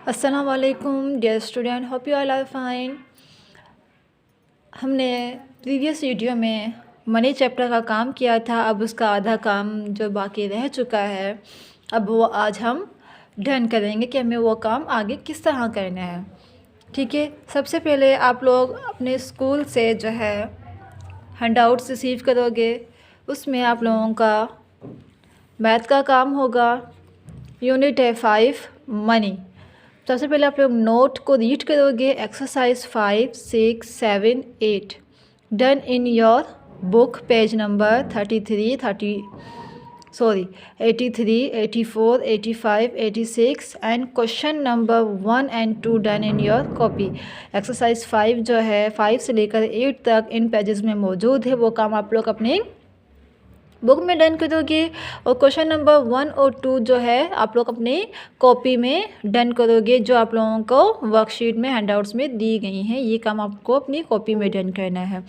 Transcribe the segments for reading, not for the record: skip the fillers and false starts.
अस्सलाम वालेकुम dear student, hope you all are fine. हमने प्रीवियस वीडियो में मनी चैप्टर का काम किया था। अब उसका आधा काम जो बाकी रह चुका है, अब वो आज हम डन करेंगे कि हमें वो काम आगे किस तरह करना है। ठीक है, सबसे पहले आप लोग अपने स्कूल से जो है हैंडआउट्स रिसीव करोगे। उसमें आप लोगों का मैथ का काम होगा। यूनिट है 5 मनी। सबसे पहले आप लोग नोट को रीड करोगे। Exercise 5, 6, 7, 8 done in your book, page number 83, 83, 84, 85, 86 and question number 1 and 2 done in your copy. Exercise 5 जो है 5 से लेकर 8 तक इन पेजेस में मौजूद है। वो काम आप लोग अपने बुक में डन करोगे और क्वेश्चन नंबर 1 और 2 जो है आप लोग अपनी कॉपी में डन करोगे, जो आप लोगों को वर्कशीट में हैंडआउट्स में दी गई हैं। ये काम आपको अपनी कॉपी में डन करना है।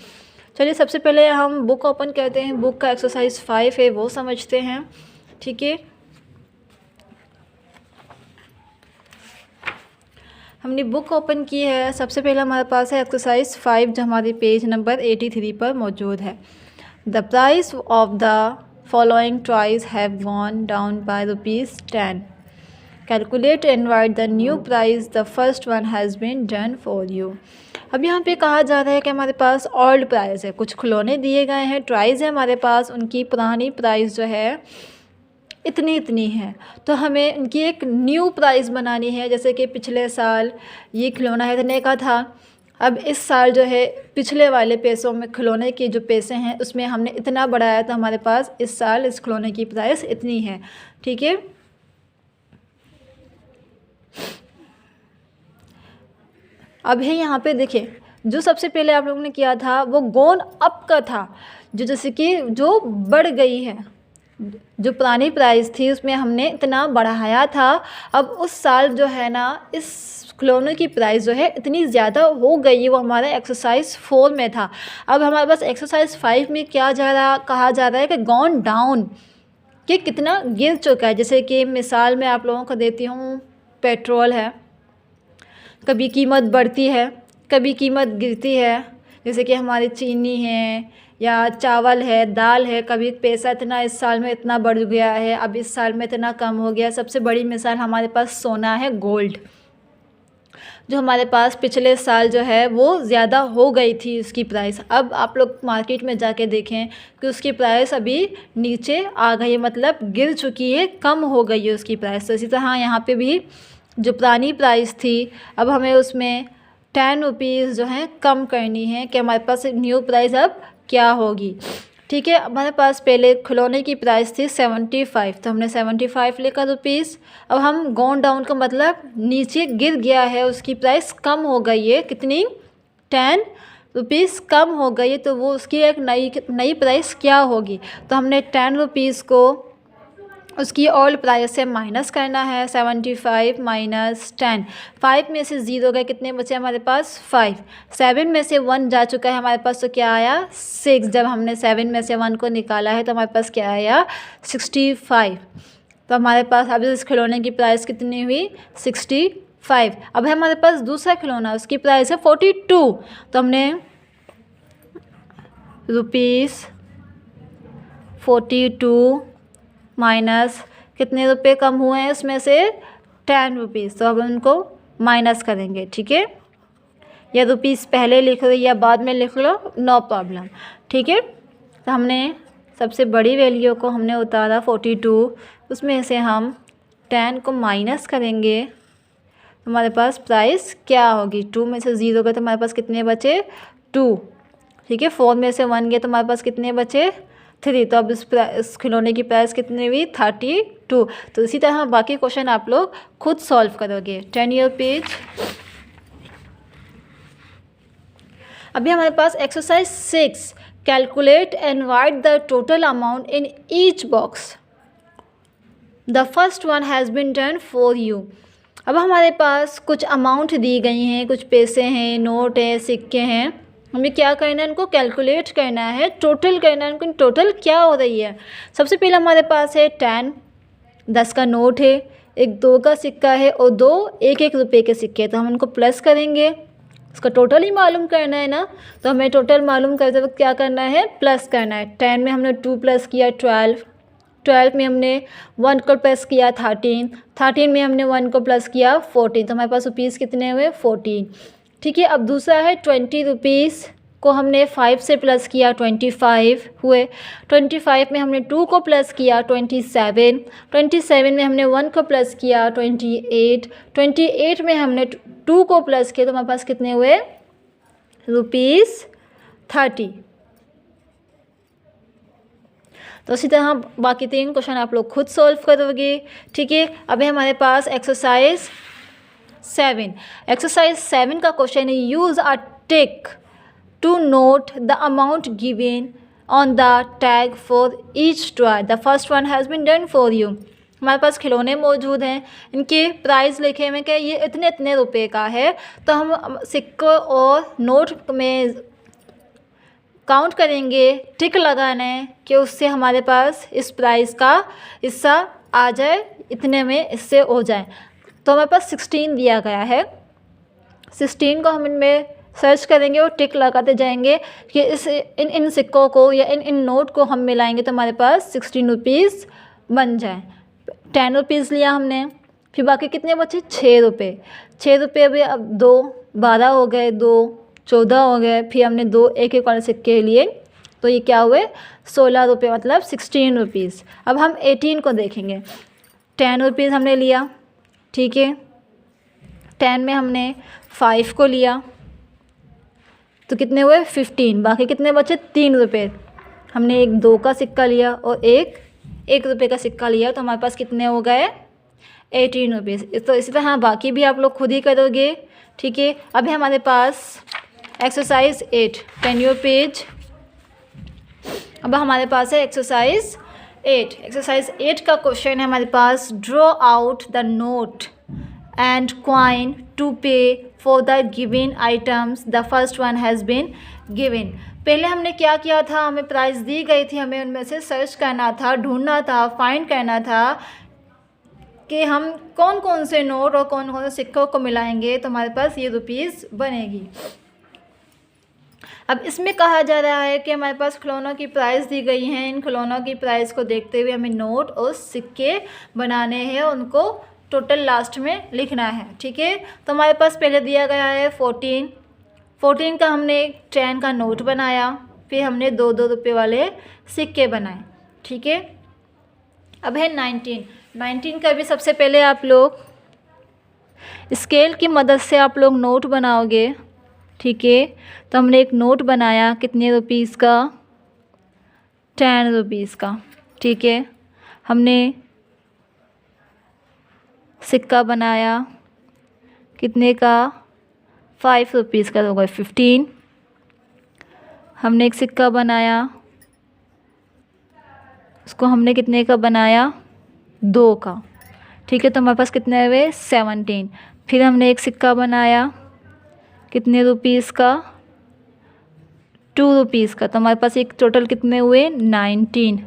चलिए सबसे पहले हम बुक ओपन करते हैं। बुक का एक्सरसाइज 5 है वो समझते हैं। ठीक है, हमने बुक ओपन की है। सबसे पहले हमारे पास है एक्सरसाइज 5 जो हमारे पेज नंबर 83 पर मौजूद है। The price of the following toys have gone down by ₹10. Calculate and write the new price the first one has been done for you. अब यहाँ पे कहा जा रहा है कि हमारे पास ओल्ड प्राइस है, कुछ खिलौने दिए गए हैं, टॉयज़ है हमारे पास, उनकी पुरानी प्राइस जो है इतनी है। तो हमें उनकी एक न्यू प्राइस बनानी है। जैसे कि पिछले साल ये खिलौना इतने का था, अब इस साल जो है पिछले वाले पैसों में खिलौने के जो पैसे हैं उसमें हमने इतना बढ़ाया, तो हमारे पास इस साल इस खिलौने की प्राइस इतनी है। ठीक है, अब है यहाँ पे देखिए, जो सबसे पहले आप लोगों ने किया था वो गोन अप का था, जो जैसे कि जो बढ़ गई है, जो पुरानी प्राइस थी उसमें हमने इतना बढ़ाया था। अब उस साल जो है ना इस खिलौने की प्राइस जो है इतनी ज़्यादा हो गई है। वो हमारा एक्सरसाइज 4 में था। अब हमारे पास एक्सरसाइज 5 में क्या कहा जा रहा है कि गॉन डाउन, कि कितना गिर चुका है। जैसे कि मिसाल मैं आप लोगों को देती हूँ, पेट्रोल है, कभी कीमत बढ़ती है, कभी कीमत गिरती है। जैसे कि हमारी चीनी है या चावल है, दाल है, कभी पैसा इतना इस साल में इतना बढ़ गया है, अब इस साल में इतना कम हो गया। सबसे बड़ी मिसाल हमारे पास सोना है, गोल्ड, जो हमारे पास पिछले साल जो है वो ज़्यादा हो गई थी उसकी प्राइस। अब आप लोग मार्केट में जाके देखें कि उसकी प्राइस अभी नीचे आ गई है, मतलब गिर चुकी है, कम हो गई है उसकी प्राइस। तो इसी तरह यहाँ पे भी जो पुरानी प्राइस थी अब हमें उसमें 10 रुपीज़ जो है कम करनी है कि हमारे पास न्यू प्राइस अब क्या होगी। ठीक है, हमारे पास पहले खिलौने की प्राइस थी 75, तो हमने 75 लिखा रुपीज़। अब हम गोन डाउन का मतलब नीचे गिर गया है, उसकी प्राइस कम हो गई है, कितनी 10 रुपीज़ कम हो गई है। तो वो उसकी एक नई प्राइस क्या होगी। तो हमने 10 रुपीज़ को उसकी ओल्ड प्राइस से माइनस करना है। 75 माइनस 10, 5 में से 0 गए, कितने बचे हमारे पास 5। 7 में से 1 जा चुका है हमारे पास, तो क्या आया 6। जब हमने 7 में से 1 को निकाला है तो हमारे पास क्या आया 65। तो हमारे पास अब इस खिलौने की प्राइस कितनी हुई 65। अब है हमारे पास दूसरा खिलौना, उसकी प्राइस है 42। तो हमने ₹42 माइनस कितने रुपए कम हुए हैं इसमें से 10 रुपीज़, तो अब उनको माइनस करेंगे। ठीक है, या रुपीज़ पहले लिख लो या बाद में लिख लो, नो प्रॉब्लम। ठीक है, तो हमने सबसे बड़ी वैल्यू को हमने उतारा 42, उसमें से हम 10 को माइनस करेंगे तो हमारे पास प्राइस क्या होगी। 2 में से 0 गए तो हमारे पास कितने बचे 2। ठीक है, 4 में से 1 गए तो हमारे पास कितने बचे 3। तो अब इस खिलौने की प्राइस कितनी हुई 32। तो इसी तरह बाकी क्वेश्चन आप लोग खुद सॉल्व करोगे। Turn your page. अभी हमारे पास exercise 6, calculate and write the total amount in each box, the first one has been done for you. अब हमारे पास कुछ अमाउंट दी गई हैं, कुछ पैसे हैं, नोट है, सिक्के हैं। हमें क्या करना है, इनको कैलकुलेट करना है, टोटल करना है, इनको टोटल क्या हो रही है। सबसे पहले हमारे पास है 10 का नोट है, एक 2 का सिक्का है और 2 1-1 रुपये के सिक्के हैं, तो हम उनको प्लस करेंगे। इसका टोटल ही मालूम करना है ना, तो हमें टोटल मालूम करते वक्त क्या करना है, प्लस करना है। 10 में हमने 2 प्लस किया 12, 12 में हमने 1 को प्लस किया 13, 13 में हमने 1 को प्लस किया 14, तो हमारे पास रुपीज़ कितने हुए 14। ठीक है, अब दूसरा है 20 रुपीज़ को हमने 5 से प्लस किया 25 हुए। 25 में हमने 2 को प्लस किया 27, 27 में हमने 1 को प्लस किया 28, 28 में हमने 2 को प्लस किया, तो हमारे पास कितने हुए रुपीज़ 30। तो इसी तरह बाकी 3 क्वेश्चन आप लोग खुद सॉल्व करोगे। ठीक है, अभी हमारे पास एक्सरसाइज 7, एक्सरसाइज 7 का क्वेश्चन है use a tick to note the amount given on the tag for each toy. The first one has been done for you. हमारे पास खिलौने मौजूद हैं, इनके प्राइस लिखे हुए कि ये इतने इतने रुपए का है, तो हम सिक्कों और नोट में काउंट करेंगे, टिक लगाना है कि उससे हमारे पास इस प्राइस का हिस्सा आ जाए, इतने में इससे हो जाए। तो हमारे पास 16 दिया गया है, 16 को हम इनमें सर्च करेंगे और टिक लगाते जाएंगे कि इन सिक्कों को या इन नोट को हम मिलाएंगे तो हमारे पास 16 रुपीज़ बन जाए। 10 रुपीज़ लिया हमने, फिर बाकी कितने बचे 6 रुपये, 6 रुपये अभी अब 2 12 हो गए, 2 14 हो गए, फिर हमने 2 1-1 वाले सिक्के लिए, तो ये क्या हुए 16 रुपये, मतलब 16 रुपीज़। अब हम 18 को देखेंगे। 10 रुपीज़ हमने लिया, ठीक है, 10 में हमने 5 को लिया तो कितने हुए 15, बाकी कितने बचे 3 रुपये। हमने एक 2 का सिक्का लिया और एक 1 रुपये का सिक्का लिया, तो हमारे पास कितने हो गए 18 रुपीज़। तो इसी तरह बाकी भी आप लोग खुद ही करोगे। ठीक है, अभी हमारे पास एक्सरसाइज 8, कैन यू पेज। अब हमारे पास है एक्सरसाइज 8। एक्सरसाइज 8 का क्वेश्चन है हमारे पास draw out the note and coin to pay for the given items. The first one has been given. पहले हमने क्या किया था, हमें प्राइस दी गई थी, हमें उनमें से सर्च करना था, ढूंढना था, फाइंड करना था कि हम कौन कौन से नोट और कौन कौन से सिक्कों को मिलाएंगे तो हमारे पास ये रुपीज़ बनेगी। अब इसमें कहा जा रहा है कि हमारे पास खिलौनों की प्राइस दी गई हैं, इन खिलौनों की प्राइस को देखते हुए हमें नोट और सिक्के बनाने हैं, उनको टोटल लास्ट में लिखना है। ठीक है, तो हमारे पास पहले दिया गया है 14 का हमने 10 का नोट बनाया, फिर हमने 2-2 रुपये वाले सिक्के बनाए। ठीक है, अब है 19 का भी सबसे पहले आप लोग स्केल की मदद से आप लोग नोट बनाओगे। ठीक है, तो हमने एक नोट बनाया कितने रुपीज़ का 10 रुपीज़ का। ठीक है, हमने सिक्का बनाया कितने का 5 रुपीज़ का, हो गए 15। हमने एक सिक्का बनाया, उसको हमने कितने का बनाया 2 का। ठीक है, तो हमारे पास कितने हुए 17। फिर हमने एक सिक्का बनाया कितने रुपीज़ का 2 रुपीज़ का, तो हमारे पास एक टोटल कितने हुए 19।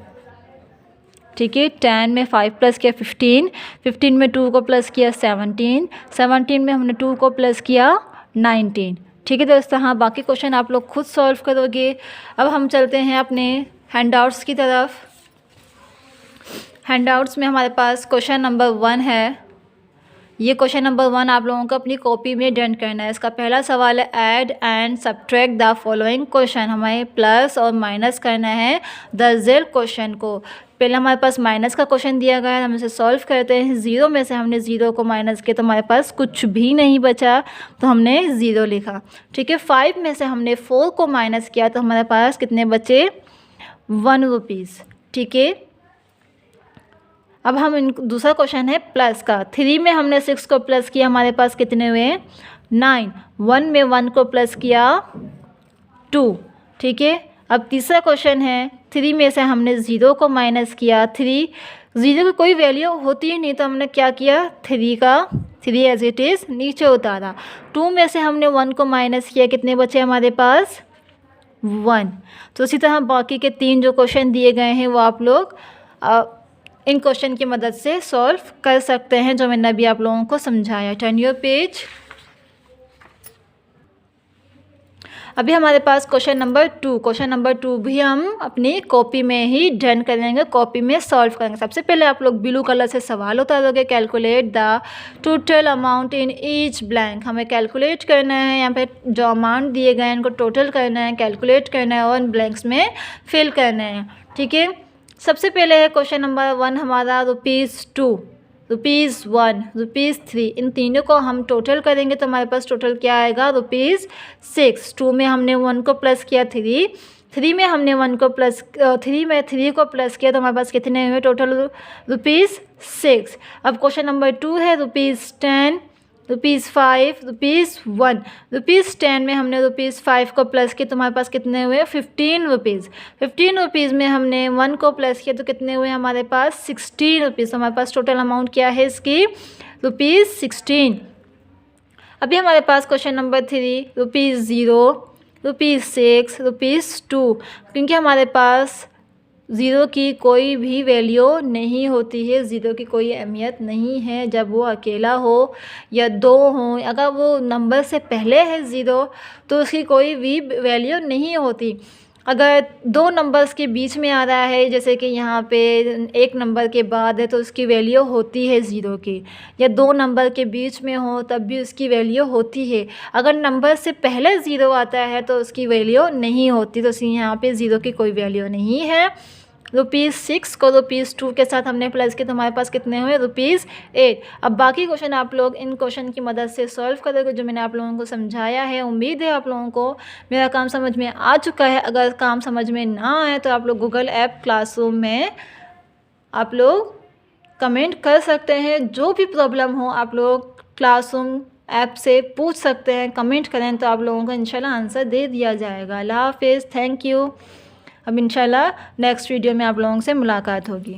ठीक है, 10 में 5 प्लस किया 15, 15 में 2 को प्लस किया 17, 17 में हमने 2 को प्लस किया 19। ठीक है, तो इस तरह बाकी क्वेश्चन आप लोग खुद सॉल्व करोगे। अब हम चलते हैं अपने हैंडआउट्स की तरफ। हैंडआउट्स में हमारे पास क्वेश्चन नंबर 1 है। ये क्वेश्चन नंबर 1 आप लोगों को अपनी कॉपी में डन करना है। इसका पहला सवाल है add and subtract the following question. हमें प्लस और माइनस करना है दर्जेल क्वेश्चन को। पहले हमारे पास माइनस का क्वेश्चन दिया गया है, हम इसे सॉल्व करते हैं। 0 में से हमने 0 को माइनस किया तो हमारे पास कुछ भी नहीं बचा, तो हमने 0 लिखा। ठीक है, 5 में से हमने 4 को माइनस किया तो हमारे पास कितने बचे 1 रुपीज़। ठीक है, अब हम दूसरा क्वेश्चन है प्लस का। 3 में हमने 6 को प्लस किया, हमारे पास कितने हुए 9। 1 में 1 को प्लस किया 2। ठीक है, अब तीसरा क्वेश्चन है 3 में से हमने 0 को माइनस किया। 0 की कोई वैल्यू होती ही नहीं, तो हमने क्या किया 3 एज इट इज़ नीचे उतारा। 2 में से हमने 1 को माइनस किया, कितने बचे हमारे पास 1। तो इसी तरह बाकी के 3 जो क्वेश्चन दिए गए हैं वो आप लोग इन क्वेश्चन की मदद से सॉल्व कर सकते हैं, जो मैंने अभी आप लोगों को समझाया। Turn your page. अभी हमारे पास क्वेश्चन नंबर 2। क्वेश्चन नंबर 2 भी हम अपनी कॉपी में ही डन करेंगे, कॉपी में सॉल्व करेंगे। सबसे पहले आप लोग ब्लू कलर से सवाल उतारोगे। Calculate the total amount in each blank. हमें कैलकुलेट करना है, यहाँ पे जो अमाउंट दिए गए हैं उनको टोटल करना है, कैलकुलेट करना है और ब्लैंक्स में फिल करना है। ठीक है, सबसे पहले है क्वेश्चन नंबर 1 हमारा ₹2, ₹1, ₹3। इन तीनों को हम टोटल करेंगे तो हमारे पास टोटल क्या आएगा? ₹6। 2 में हमने 1 को प्लस किया, 3 में हमने 1 को प्लस 3 में 3 को प्लस किया तो हमारे पास कितने हुए टोटल? ₹6। अब क्वेश्चन नंबर 2 है ₹10, ₹5, ₹1। ₹10 में हमने ₹5 को प्लस किया तो हमारे पास कितने हुए? ₹15। ₹15 में हमने 1 को प्लस किया तो कितने हुए हमारे पास? ₹16। तो हमारे पास टोटल अमाउंट क्या है इसकी? ₹16। अभी हमारे पास क्वेश्चन नंबर 3 ₹0, ₹6, ₹2। क्योंकि हमारे पास ज़ीरो की कोई भी वैल्यू नहीं होती है, ज़ीरो की कोई अहमियत नहीं है जब वो अकेला हो या 2 हो। अगर वो नंबर से पहले है ज़ीरो तो उसकी कोई भी वैल्यू नहीं होती। अगर 2 नंबर्स के बीच में आ रहा है, जैसे कि यहाँ पे 1 नंबर के बाद है तो उसकी वैल्यू होती है ज़ीरो की, या 2 नंबर के बीच में हो तब भी उसकी वैल्यू होती है। अगर नंबर से पहले ज़ीरो आता है तो उसकी वैल्यू नहीं होती, तो यहाँ पे ज़ीरो की कोई वैल्यू नहीं है। ₹6 को ₹2 के साथ हमने प्लस किया तो हमारे पास कितने हुए? ₹8। अब बाकी क्वेश्चन आप लोग इन क्वेश्चन की मदद से सॉल्व करोगे, जो मैंने आप लोगों को समझाया है। उम्मीद है आप लोगों को मेरा काम समझ में आ चुका है। अगर काम समझ में ना आए तो आप लोग गूगल ऐप क्लासरूम में आप लोग कमेंट कर सकते हैं। जो भी प्रॉब्लम हो आप लोग क्लासरूम ऐप से पूछ सकते हैं, कमेंट करें तो आप लोगों को इंशाल्लाह आंसर दे दिया जाएगा। अल्लाह हाफिज़, थैंक यू। अब इंशाल्लाह नेक्स्ट वीडियो में आप लोगों से मुलाकात होगी।